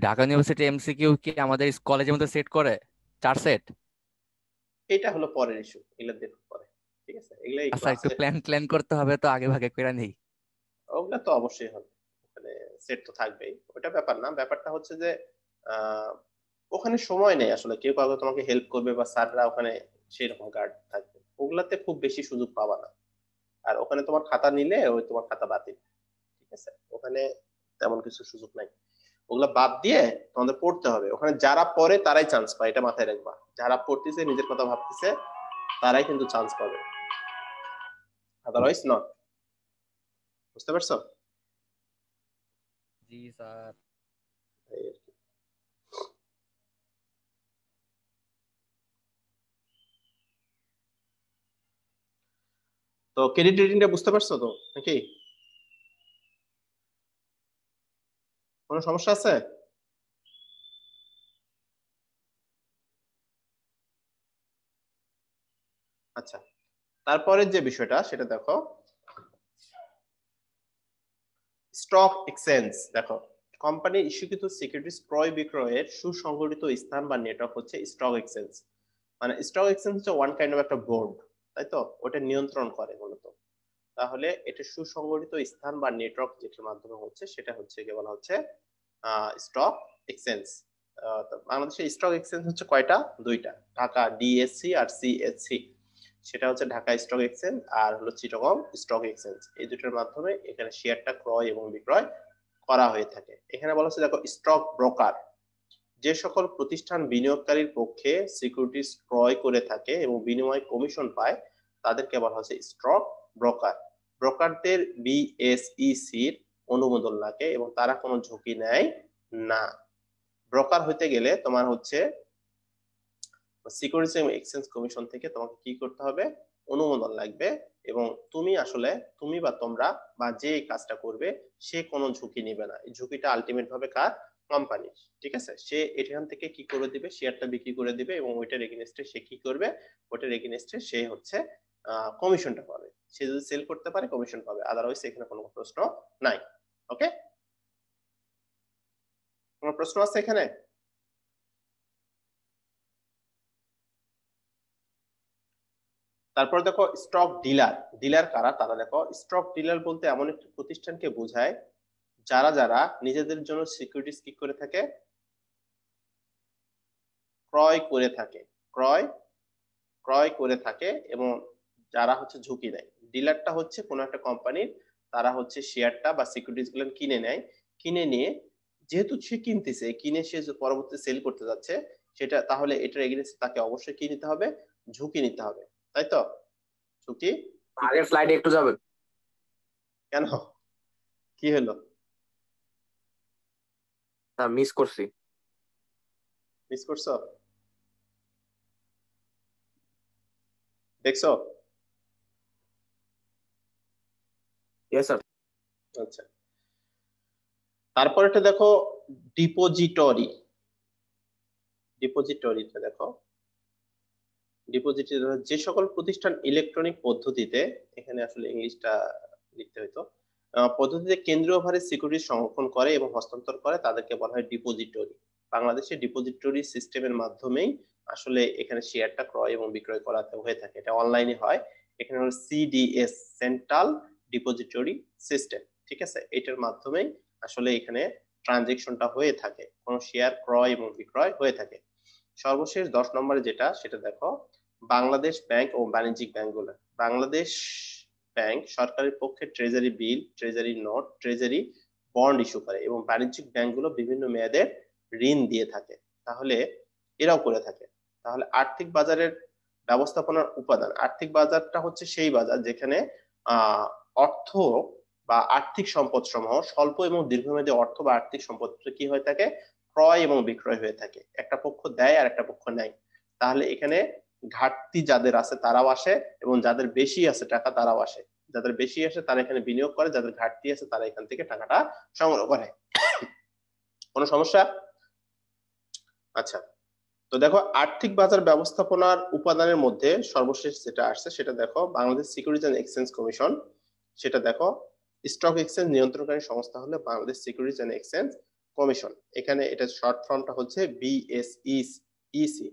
ঢাকা ইউনিভার্সিটি এমসিকিউ কি আমাদের কলেজের মধ্যে সেট করে 4 সেট? এটা হলো পরের ইস্যু, এগুলা দেখো পরে। ঠিক আছে, এগুলা এই আচ্ছা, একটু ক্লাসে, প্ল্যান করতে হবে তো, আগে ভাগে করে নেই। ওগুলা তো অবশ্যই হবে, ওখানে সেট তো থাকবেই, ওটা ব্যাপার না। ব্যাপারটা হচ্ছে যে আহ ওখানে সময় নেই আসলে কেউ কাউকে তোমাকে হেল্প করবে বা স্যাররা ওখানে সেই রকম গার্ড থাকবে, ওগুলাতে খুব বেশি সুযোগ পাবা না। আর ওখানে তোমার খাতা নিলে ওই তোমার খাতা বাতিল। ঠিক আছে, ওখানে তেমন কিছু সুযোগ নাই। ওগুলা বাদ দিয়ে তোমাদের পড়তে হবে। ওখানে যারা পড়ে তারাই চান্স পায়, এটা মাথায় রাখবা। যারা পড়তেছে, নিজের কথা ভাবতেছে, তারাই কিন্তু চান্স পাবে, আদারওয়াইজ নট। বুঝতে পারছো? জি স্যার। এই আর কি। তো ক্রেডিট রেটিংটা বুঝতে পারছো তো নাকি? কোনো সমস্যা আছে? আচ্ছা, তারপরে যে বিষয়টা সেটা দেখো, স্টক এক্সচেঞ্জ। দেখো, কোম্পানি ইস্যুকৃত সিকিউরিটিজ ক্রয় বিক্রয়ের সুসংগঠিত স্থান বা নেটওয়ার্ক হচ্ছে স্টক এক্সচেঞ্জ। মানে স্টক এক্সচেঞ্জ হচ্ছে ওয়ান কাইন্ড অফ একটা বোর্ড, তাই তো, ওটা নিয়ন্ত্রণ করে মূলত। তাহলে এটা সুসংগঠিত স্থান বা নেটওয়ার্ক যেটার মাধ্যমে হচ্ছে সেটা হচ্ছে কি বলা হচ্ছে স্টক এক্সচেঞ্জ। বাংলাদেশে স্টক এক্সচেঞ্জ হচ্ছে কয়টা? দুইটা, ঢাকা ডিএসসি আর সিএসসি। সেটা হচ্ছে ঢাকা স্টক এক্সচেঞ্জ আর হলো চিটাগং স্টক এক্সচেঞ্জ। এই দুটোর মাধ্যমে এখানে শেয়ারটা ক্রয় এবং বিক্রয় করা হয়ে থাকে। এখানে বলা হচ্ছে দেখো, স্টক ব্রোকার যে সকল প্রতিষ্ঠান বিনিয়োগকারীর পক্ষে সিকিউরিটিজ ক্রয় করে থাকে এবং বিনিময় কমিশন পায় তাদেরকে বলা হচ্ছে স্টক ব্রোকার। ব্রোকারদের বিএসইসির অনুমোদন লাগে এবং তারা কোনো ঝুঁকি নেয় না। ব্রোকার হইতে গেলে তোমার হচ্ছে সিকিউরিটিজ এবং এক্সচেঞ্জ কমিশন থেকে তোমাকে কি করতে হবে? অনুমোদন লাগবে। এবং তুমি বা তোমরা বা যে এই কাজটা করবে সে কোনো ঝুঁকি নিবে না। এই ঝুঁকিটা আলটিমেট ভাবে কার? কোম্পানি। ঠিক আছে, সে এখান থেকে কি করে দিবে? শেয়ারটা বিক্রি করে দিবে এবং ওইটার এগেইনস্টে সে কি করবে? ওইটার এগেইনস্টে সে হচ্ছে কমিশনটা পাবে। সে যদি সেল করতে পারে কমিশন পাবে, আদারওয়াইজ এখানে কোনো প্রশ্ন নাই। ওকে, কোনো প্রশ্ন আছে এখানে? তারপর দেখো, স্টক ডিলার। ডিলার কারা? তারা দেখো, স্টক ডিলার বলতে এমন একটি প্রতিষ্ঠানকে বোঝায় যারা নিজেদের জন্য সিকিউরিটিজ কি করে থাকে? ক্রয় করে থাকে। ক্রয় করে থাকে এবং যারা হচ্ছে ঝুঁকি নেয়। ডিলারটা হচ্ছে কোনো একটা কোম্পানির, তারা হচ্ছে শেয়ারটা বা সিকিউরিটিজ গুলো কিনে নেয়। কিনে নিয়ে যেহেতু সে কিনতেছে, কিনে সে পরবর্তী সেল করতে যাচ্ছে সেটা, তাহলে এটার এগেইনস্টে তাকে অবশ্যই কি নিতে হবে? ঝুঁকি নিতে হবে, তাই তো? ঝুঁকি। আগের স্লাইডে একটু যাবেন। কেন, কি হলো? মিস করছি। মিস করছো? দেখছো? Yes sir. আচ্ছা, তারপরেটা দেখো, ডিপোজিটরি। ডিপোজিটরিটা দেখো, ডিপোজিটরি যে সকল প্রতিষ্ঠান ইলেকট্রনিক পদ্ধতিতে, এখানে আসলে ইংলিশটা লিখতে হইতো, পদ্ধতিতে কেন্দ্রীয়ভাবে সিকিউরিটি সংরক্ষণ করে এবং হস্তান্তর করে তাদেরকে বলা হয় ডিপোজিটরি। বাংলাদেশে ডিপোজিটরি সিস্টেমের মাধ্যমেই আসলে এখানে শেয়ারটা ক্রয় এবং বিক্রয় করা হয়ে থাকে। এটা অনলাইনে হয়। এখানে হলো সিডিএস, সেন্ট্রাল ডিপোজিটরি সিস্টেম। ঠিক আছে, এটার মাধ্যমেই আসলে এখানে ট্রানজেকশনটা হয়ে থাকে, কোন শেয়ার ক্রয় এবং বিক্রয় হয়ে থাকে। সর্বশেষ 10 নম্বরে যেটা, সেটা দেখো, বাংলাদেশ ব্যাংক ও বাণিজ্যিক ব্যাংকগুলো। বাংলাদেশ ব্যাংক সরকারের পক্ষে treasury bill, treasury note, treasury bond issue করে এবং বাণিজ্যিক ব্যাংকগুলো বিভিন্ন মেয়াদের ঋণ দিয়ে থাকে। তাহলে এরাও করে থাকে। তাহলে আর্থিক বাজারের ব্যবস্থাপনার উপাদান। আর্থিক বাজারটা হচ্ছে সেই বাজার যেখানে অর্থ বা আর্থিক সম্পদ সমূহ, স্বল্প এবং দীর্ঘমেয়াদী অর্থ বা আর্থিক সম্পদ কি হয়ে থাকে? ক্রয় এবং বিক্রয় হয়ে থাকে। একটা পক্ষ দেয় আর একটা পক্ষ নেয়। তাহলে এখানে ঘাটতি যাদের আছে তারাও আসে এবং যাদের বেশি আছে টাকা তারাও আসে। যাদের বেশি আসে তারা এখানে বিনিয়োগ করে, যাদের ঘাটতি আছে তারা এখান থেকে টাকাটা সংগ্রহ করে। কোনো সমস্যা? আচ্ছা, তো দেখো, আর্থিক বাজার ব্যবস্থাপনার উপাদানের মধ্যে সর্বশেষ যেটা আসছে সেটা দেখো, Bangladesh securities and exchange commission. সেটা দেখো, স্টক এক্সচেঞ্জ নিয়ন্ত্রণকারী সংস্থা হলো Bangladesh securities and exchange commission. এখানে এটা শর্ট ফর্মটা হচ্ছে বিএসইসি।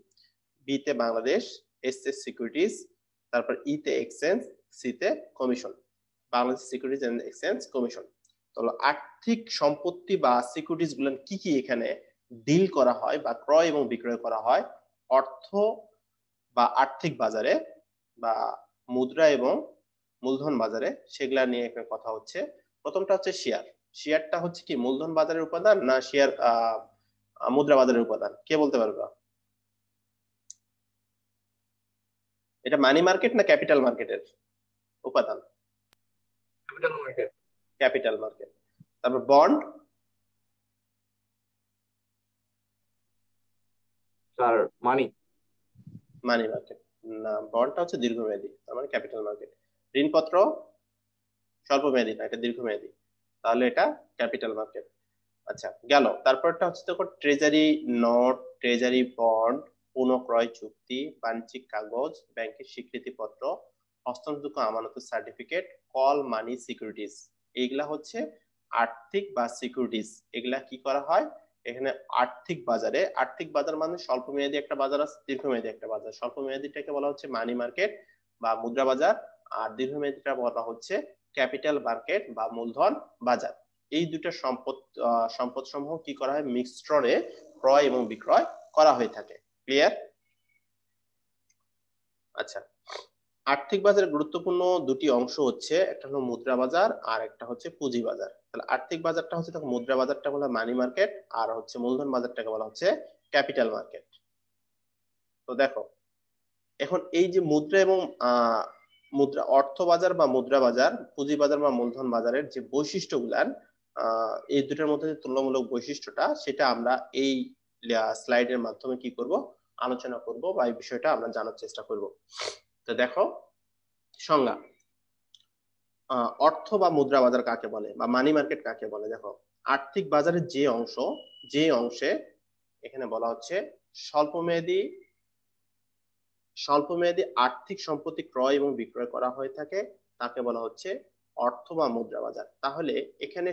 বি তে বাংলাদেশ, এস এ সিকিউরিটিজ, তারপর ই তে এক্সচেঞ্জ, সি তে commission. Bangladesh securities and exchange commission. তাহলে আর্থিক সম্পত্তি বা সিকিউরিটিজ গুলো কি কি এখানে ডিল করা হয় বা ক্রয় এবং বিক্রয় করা হয় অর্থ বা আর্থিক বাজারে বা মুদ্রা এবং মূলধন বাজারে, সেগুলা নিয়ে একটা কথা হচ্ছে। প্রথমটা হচ্ছে শেয়ার। শেয়ারটা হচ্ছে কি মূলধন বাজারের উপাদান না শেয়ার মুদ্রা বাজারের উপাদান? কে বলতে পারবে? এটা মানি মার্কেট না ক্যাপিটাল মার্কেটের উপাদান? Capital market. Capital market. তারপর বন্ড। স্যার মানি। মানি মার্কেট না, বন্ডটা হচ্ছে দীর্ঘমেয়াদী, তার মানে ক্যাপিটাল মার্কেট। ঋণপত্র স্বল্পমেয়াদী না, এটা দীর্ঘমেয়াদী, তাহলে এটা ক্যাপিটাল মার্কেট। আচ্ছা, গেল। তারপরটা হচ্ছে দেখো, ট্রেজারি নোট, ট্রেজারি বন্ড, পুনঃক্রয় চুক্তি, বাণিজ্যিক কাগজ, ব্যাংকের স্বীকৃতিপত্র, হস্তান্তরযোগ্য আমানতের সার্টিফিকেট, কল মানি সিকিউরিটিজ, এইগুলা হচ্ছে আর্থিক বা সিকিউরিটিজ। এগুলা কি করা হয় এখানে আর্থিক বাজারে? আর্থিক বাজার মানে স্বল্প মেয়াদী একটা বাজার আছে, দীর্ঘমেয়াদী একটা বাজার। স্বল্প মেয়াদীটাকে বলা হচ্ছে মানি মার্কেট বা মুদ্রা বাজার, আর দীর্ঘমেয়াদীটা বলা হচ্ছে ক্যাপিটাল মার্কেট বা মূলধন বাজার। এই দুটো সম্পদ সমূহ কি করা হয় মিশ্রণে ক্রয় এবং বিক্রয় করা হয়ে থাকে। ক্লিয়ার? আচ্ছা, আর্থিক বাজারের গুরুত্বপূর্ণ দুটি অংশ হচ্ছে, একটা হলো মুদ্রা বাজার আর একটা হচ্ছে পুঁজি বাজার। তাহলে আর্থিক বাজারটা হচ্ছে, দেখো মুদ্রা বাজারটা বলা মানি মার্কেট, আর হচ্ছে মূলধন বাজারটাকে বলা হচ্ছে ক্যাপিটাল মার্কেট। তো দেখো এখন এই যে মুদ্রা এবং মুদ্রা অর্থ বাজার বা মুদ্রা বাজার, পুঁজি বাজার বা মূলধন বাজারের যে বৈশিষ্ট্যগুলান, এই দুটোর মধ্যে যে তুলনামূলক বৈশিষ্ট্যটা, সেটা আমরা এই স্লাইডের মাধ্যমে কি করব আলোচনা করব বা এই বিষয়টা আমরা জানার চেষ্টা করব। তো দেখো সংজ্ঞা, অর্থ বা মুদ্রা বাজার কাকে বলে বা মানি মার্কেট কাকে বলে? দেখো আর্থিক বাজারের যে অংশে এখানে বলা হচ্ছে স্বল্পমেয়াদী আর্থিক সম্পত্তি ক্রয় এবং বিক্রয় করা হয়ে থাকে, তাকে বলা হচ্ছে অর্থ বা মুদ্রা বাজার। তাহলে এখানে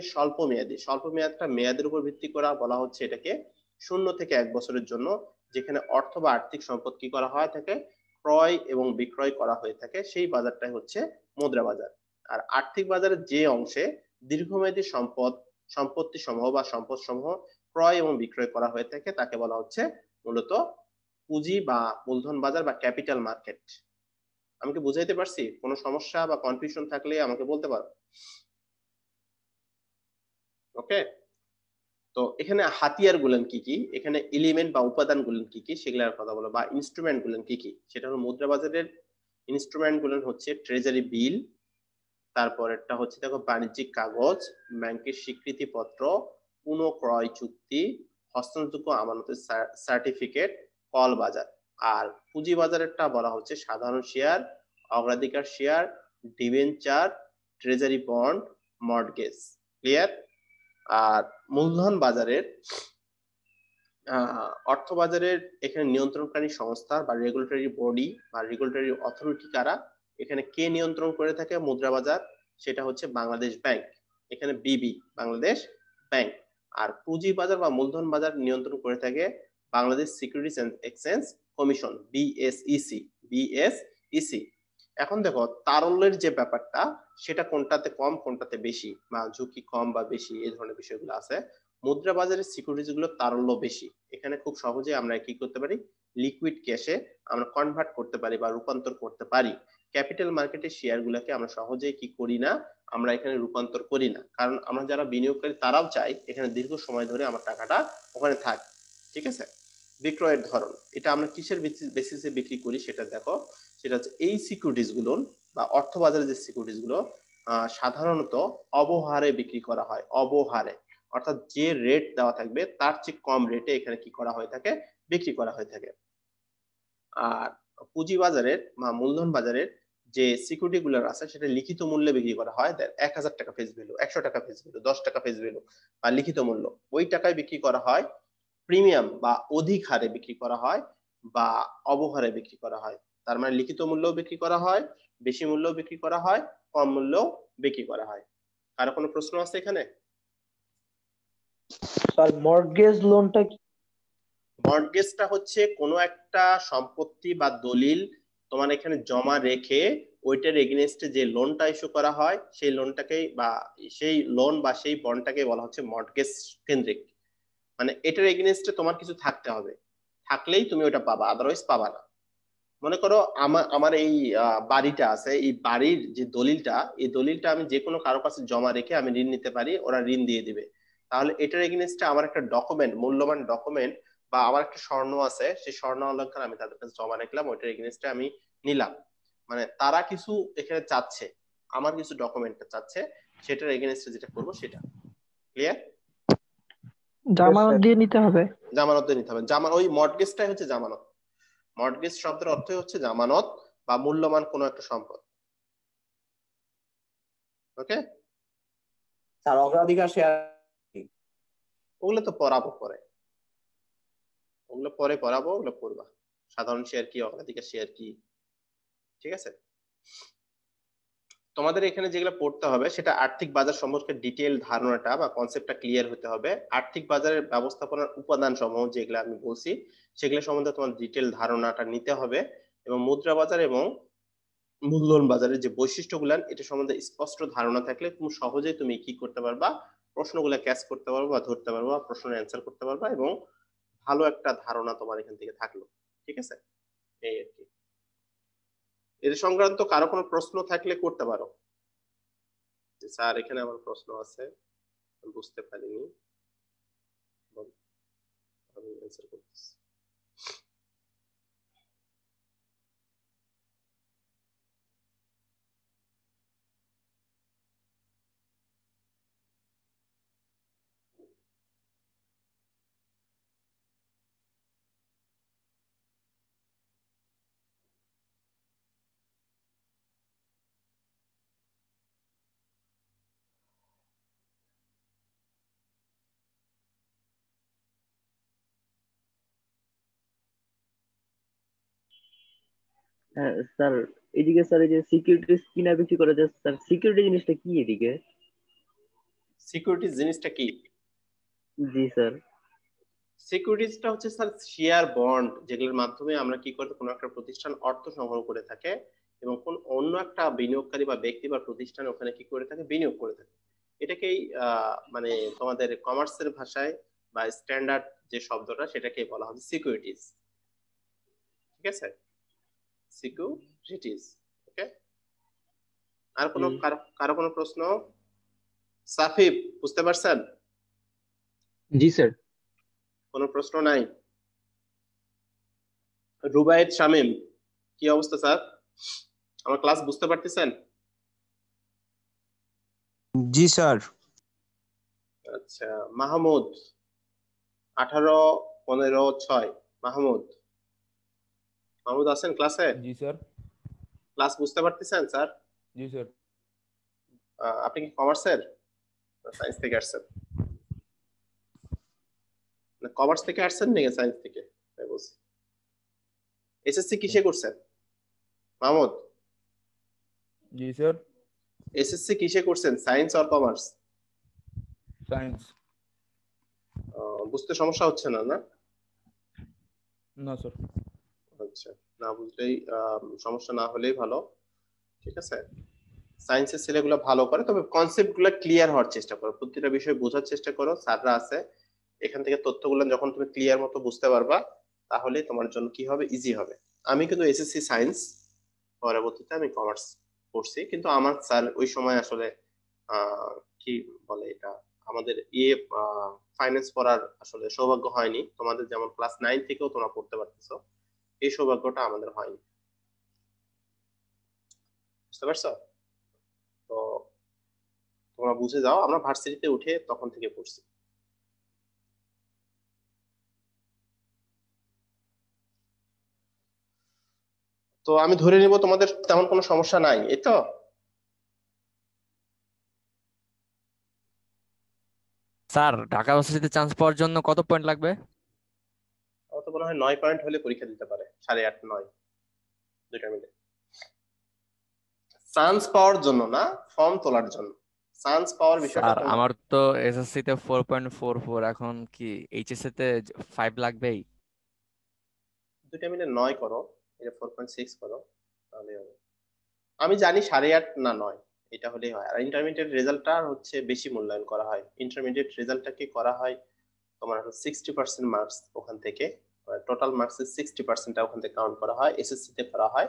স্বল্পমেয়াদটা মেয়াদের উপর ভিত্তি করা বলা হচ্ছে এটাকে 0 থেকে 1 বছরের জন্য, যেখানে অর্থ বা আর্থিক সম্পদ কি করা হয় থাকে ক্রয় এবং বিক্রয় করা হয়ে থাকে, সেই বাজারটাই হচ্ছে মুদ্রা বাজার। আর আর্থিক বাজারের যে অংশে দীর্ঘমেয়াদী সম্পত্তি সমূহ বা সম্পদ সমূহ ক্রয় এবং বিক্রয় করা হয়ে থাকে, তাকে বলা হচ্ছে মূলত পুঁজি বা মূলধন বাজার বা ক্যাপিটাল মার্কেট। আমি কি বুঝাইতে পারছি? কোনো সমস্যা বা কনফিউশন থাকলে আমাকে বলতে পারো। ওকে, তো এখানে হাতিয়ার গুলেন কি কি, এখানে এলিমেন্ট বা উপাদান গুলেন কি কি সেগুলোর কথা বলো, বা ইনস্ট্রুমেন্ট গুলেন কি কি। সেটা হলো মুদ্রা বাজারের ইনস্ট্রুমেন্ট গুলেন হচ্ছে ট্রেজারি বিল, তারপরেরটা হচ্ছে দেখো বাণিজ্যিক কাগজ, ব্যাংকের স্বীকৃতিপত্র, পুনঃক্রয় চুক্তি, হস্তান্তরযোগ্য আমানতের সার্টিফিকেট, কল বাজার। আর পুঁজি বাজারেরটা বলা হচ্ছে সাধারণ শেয়ার, অগ্রাধিকার share, debenture, treasury bond, mortgage. Clear? আর মূলধন বাজারের অর্থ বাজারের এখানে নিয়ন্ত্রণকারী সংস্থা বা রেগুলেটরি বডি বা রেগুলেটরি অথরিটি কারা, এখানে কে নিয়ন্ত্রণ করে থাকে মুদ্রা বাজার? সেটা হচ্ছে বাংলাদেশ ব্যাংক, এখানে বিবি বাংলাদেশ ব্যাংক। আর পুঁজি বাজার বা মূলধন বাজার নিয়ন্ত্রণ করে থাকে Bangladesh securities and exchange commission, BSEC. এখন দেখো তারল্যের যে ব্যাপারটা, সেটা কোনটাতে কম কোনটাতে বেশি, বা ঝুঁকি কম বা বেশি, এই ধরনের বিষয়গুলো আছে। মুদ্রা বাজারের সিকিউরিটিজ গুলো তারল্য বেশি, এখানে খুব সহজে আমরা কি করতে পারি লিকুইড ক্যাশে আমরা কনভার্ট করতে পারি বা রূপান্তর করতে পারি। ক্যাপিটাল মার্কেটের শেয়ার গুলাকে আমরা সহজেই কি করি না, আমরা এখানে রূপান্তর করি না, কারণ আমরা যারা বিনিয়োগকারী তারাও চাই এখানে দীর্ঘ সময় ধরে আমার টাকাটা ওখানে থাক। ঠিক আছে? বিক্রয়ের ধরন, এটা আমরা কিসের বেসিসে বিক্রি করি সেটা দেখো, সেটা হচ্ছে এই সিকিউরিটিজ গুলো বা অর্থ বাজারের যে সিকিউরিটিজ গুলো সাধারণত অবহারে বিক্রি করা হয়, অবহারে, অর্থাৎ যে রেট দেওয়া থাকবে তার চেয়ে কম রেটে এখানে কি করা হয়ে থাকে বিক্রি করা হয়ে থাকে। আর পুঁজি বাজারের বা মূলধন বাজারের যে সিকিউরিটি গুলো আছে সেটা লিখিত মূল্যে বিক্রি করা হয়। 1000 টাকা ফেস ভ্যালু, 100 টাকা ফেস ভ্যালু, 10 টাকা ফেস ভ্যালু বা লিখিত মূল্য, ওই টাকায় বিক্রি করা হয়। প্রিমিয়াম বা অধিক হারে বিক্রি করা হয় বা অবহারে বিক্রি করা হয়। তার মানে লিখিত মূল্যও বিক্রি করা হয়, বেশি মূল্যও বিক্রি করা হয়, কম মূল্যও বিক্রি করা হয়। কারো কোনো প্রশ্ন আছে এখানে? স্যার মর্টগেজ লোনটা কি? মর্টগেজটা হচ্ছে কোনো একটা সম্পত্তি বা দলিল তোমার এখানে জমা রেখে ওইটার এগেইনস্টে যে লোনটা ইস্যু করা হয়, সেই লোনটাকেই বা সেই লোন বা সেই বন্ডটাকে বলা হচ্ছে মর্টগেজ কেন্দ্রিক। মানে এটার এগেইনস্টে তোমার কিছু থাকতে হবে, থাকলেই তুমি ওটা পাবা, আদারওয়াইজ পাবা না। মনে করো আমার এই বাড়িটা আছে, এই বাড়ির যে দলিলটা, এই দলিলটা আমি যে কোনো কারো কাছে জমা রেখে আমি ঋণ নিতে পারি, ওরা ঋণ দিয়ে দিবে। তাহলে এটার এগেইনস্টে আমার একটা ডকুমেন্ট, মূল্যবান ডকুমেন্ট, বা আমার একটা স্বর্ণ আছে, সেই স্বর্ণ অলংকার আমি তাদের কাছে জমা রাখলাম, ওইটার এগেইনস্টে আমি নিলাম। মানে তারা কিছু এখানে চাচ্ছে, আমার কিছু ডকুমেন্টটা চাচ্ছে, সেটার এগেইনস্টে যেটা করবো সেটা। ক্লিয়ার? জামানত দিয়ে নিতে হবে। জামানত দিয়ে নিতে হবে। ওই মর্টগেজটাই হচ্ছে জামানত। মর্টগেজ শব্দের অর্থই হচ্ছে জামানত বা মূল্যবান কোনো একটা সম্পদ। ওকে স্যার অগ্রাধিকার শেয়ার ওগুলো তো পড়াবো পরে, ওগুলো পরে পড়াবো, ওগুলো পড়বা। সাধারণ শেয়ার কি, অগ্রাধিকার শেয়ার কি, ঠিক আছে। তোমাদের এখানে যেগুলো পড়তে হবে সেটা আর্থিক বাজার সম্পর্কে ডিটেইল ধারণাটা বা কনসেপ্টটা ক্লিয়ার হতে হবে। আর্থিক বাজারের ব্যবস্থাপনার উপাদান সমূহ যেগুলো আমি বলছি সেগুলো সম্বন্ধে তোমার ডিটেইল ধারণাটা নিতে হবে, এবং মুদ্রা বাজার এবং মূলধন বাজারের যে বৈশিষ্ট্যগুলো এটা সম্বন্ধে স্পষ্ট ধারণা থাকলে তুমি সহজেই তুমি কি করতে পারবা, প্রশ্নগুলো ক্যাচ করতে পারবা বা ধরতে পারবা, প্রশ্নের অ্যান্সার করতে পারবা, এবং ভালো একটা ধারণা তোমার এখান থেকে থাকলো, ঠিক আছে। এই আর কি। এর সংক্রান্ত কারো কোনো প্রশ্ন থাকলে করতে পারো। স্যার এখানে আমার প্রশ্ন আছে, বুঝতে পারিনি, আমি অ্যান্সার করতেছি। হ্যাঁ স্যার, এদিকে স্যার এই যে সিকিউরিটিজ কিনা বেচি করে যে স্যার, সিকিউরিটি জিনিসটা কি এদিকে? সিকিউরিটি জিনিসটা কি? জি স্যার। সিকিউরিটিজটা হচ্ছে স্যার শেয়ার বন্ড, যেগুলোর মাধ্যমে আমরা কি করতে, কোনো একটা প্রতিষ্ঠান অর্থ সংগ্রহ করে থাকে এবং কোন অন্য একটা বিনিয়োগকারী বা ব্যক্তি বা প্রতিষ্ঠান ওখানে কি করে থাকে, বিনিয়োগ করে থাকে। এটাকেই মানে তোমাদের কমার্সের ভাষায় বা স্ট্যান্ডার্ড যে শব্দটা সেটাকে বলা হয় সিকিউরিটিজ, ঠিক আছে, সিকিউরিটিজ। ওকে, আর কোনো কারো কোনো প্রশ্ন? সাফিব বুঝতে পারছেন? জি স্যার। কোনো প্রশ্ন নাই? রুবায়েত শামীম, কি অবস্থা স্যার? আমার ক্লাস বুঝতে পারতেছেন? জি স্যার। আচ্ছা, মাহমুদ 18-15-6, মাহমুদ, মাহমুদ আছেন ক্লাসে? জি স্যার। ক্লাস বুঝতে পারতেছেন স্যার? জি স্যার। আপনি কি কমার্সের সায়েন্স থেকে আসছেন? না কমার্স থেকে আসছেন নাকি সায়েন্স থেকে? তাই বলছি। এসএসসি কিসে করছেন মাহমুদ? জি স্যার। এসএসসি কিসে করছেন, সায়েন্স আর কমার্স? সায়েন্স। বুঝতে সমস্যা হচ্ছে না? না না স্যার। আচ্ছা, না বুঝলেই সমস্যা না হলেই ভালো, ঠিক আছে। সায়েন্সের ছেলেগুলো ভালো করে, তবে কনসেপ্ট গুলো ক্লিয়ার হওয়ার চেষ্টা করো, প্রতিটা বিষয় বোঝার চেষ্টা করো। স্যাররা আছে এখান থেকে, তথ্যগুলো যখন তুমি ক্লিয়ার মতো বুঝতে পারবা তাহলে তোমার জন্য কি হবে, ইজি হবে। আমি কিন্তু এসএসসি সায়েন্স, পরবর্তীতে আমি কমার্স পড়ছি, কিন্তু আমার স্যার ওই সময় আসলে কি বলে এটা, আমাদের ফাইন্যান্স পড়ার আসলে সৌভাগ্য হয়নি। তোমাদের যেমন ক্লাস 9 থেকেও তোমরা পড়তে পারতেছো, এই সৌভাগ্যটা আমাদের হয়নি, বুঝতে পারছো? তো তোমরা বুঝে যাও, আমরা ভার্সিটিতে উঠে তখন থেকে পড়ছি। তো আমি ধরে নিব তোমাদের তেমন কোনো সমস্যা নাই, এই তো? স্যার ঢাকা ইউনিভার্সিটিতে চান্স পাওয়ার জন্য কত পয়েন্ট লাগবে? আমার তো মনে হয় 9 পয়েন্ট হলে পরীক্ষা দিতে পারে, 8.5-9, দুইটা মিলে। চান্স পাওয়ার জন্য না, ফর্ম তোলার জন্য। চান্স পাওয়ার বিষয়টা স্যার তোমার আমার তো এসএসসি তে 4.44, এখন কি এইচএসসি তে 5 লাগবেই? দুইটা মিলে 9 করো, এটা 4.6 করো, তাহলে হবে। আমি জানি 8.5 না 9, এটা হলেই হয়। আর ইন্টারমিডিয়েট রেজাল্টটা হচ্ছে বেশি মূল্যায়ন করা হয়। ইন্টারমিডিয়েট রেজাল্টটাকে করা হয় তোমার 60% মার্কস, ওখান থেকে টোটাল মার্কসের 60%টা ওখান থেকে কাউন্ট করা হয়। এসএসসি তে করা হয়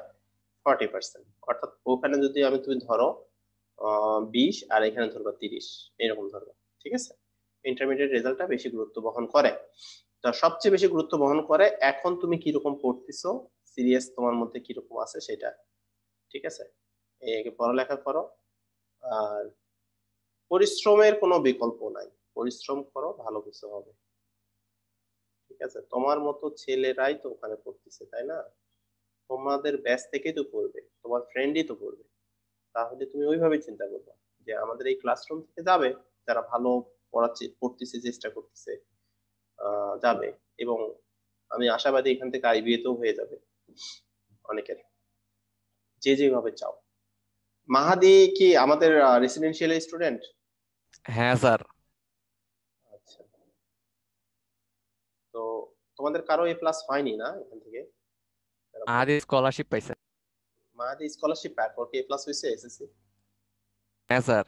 40%, অর্থাৎ ওখানে যদি তুমি ধরো 20 আর এখানে ধরবা 30, এরকম ধরবা, ঠিক আছে। ইন্টারমিডিয়েট রেজাল্টটা বেশি গুরুত্ব বহন করে, তা সবচেয়ে বেশি গুরুত্ব বহন করে এখন তুমি কিরকম পড়তেছো, সিরিয়াস তোমার মধ্যে কিরকম আছে সেটা, ঠিক আছে। এই পড়ালেখা করো, আর পরিশ্রমের কোনো বিকল্প নাই, পরিশ্রম করো, ভালো কিছু হবে, ঠিক আছে। তোমার মতো ছেলেরাই তো ওখানে পড়তেছে, তাই না? তোমাদের ব্যাচ থেকেই তো পড়বে, তোমার ফ্রেন্ডই তো পড়বে, তাহলে তুমি ওইভাবে চিন্তা করবে যে আমাদের এই ক্লাসরুম থেকে যাবে যারা ভালো পড়াচ্ছে, পড়তেছে, চেষ্টা করতেছে, যাবে, এবং আমি আশাবাদী এখান থেকে আইবিএ তেও হয়ে যাবে অনেকের, যে যেভাবে চাও। মাহাদি কি আমাদের রেসিডেন্সিয়াল স্টুডেন্ট? হ্যাঁ স্যার। আচ্ছা, তো তোমাদের কারো এ প্লাস হয়নি না এখান থেকে? মাহাদি স্কলারশিপ পাইছে। মাহাদি স্কলারশিপ পায়, ওর কি এ প্লাস হয়েছে এসএসসি? হ্যাঁ স্যার।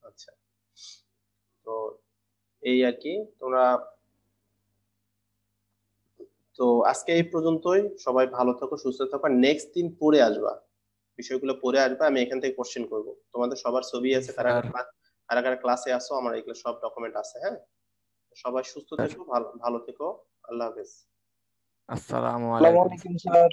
আচ্ছা, তো এই আর কি। তোমরা তো আজকে এই পর্যন্তই, সবাই ভালো থাকো, সুস্থ থাকো, নেক্সট দিন পড়ে আসবা, বিষয়গুলো পড়ে আসবে, আমি এখান থেকে কোশ্চেন করব। তোমাদের সবার ছবি আছে, কারা কারা কারা ক্লাসে আসো, আমার এগুলো সব ডকুমেন্ট আছে। হ্যাঁ, সবাই সুস্থ থেকো, ভালো ভালো থেকো, আল্লাহ হাফেজ। আসসালামু আসসালামু আলাইকুম। আলাইকুম স্যার।